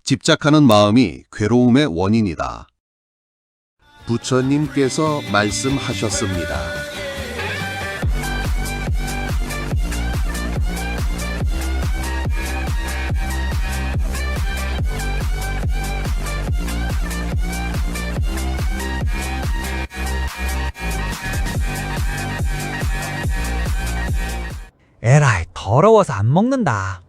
집착하는 마음이 괴로움의 원인이다. 부처님께서 말씀하셨습니다. 에라이, 더러워서 안 먹는다.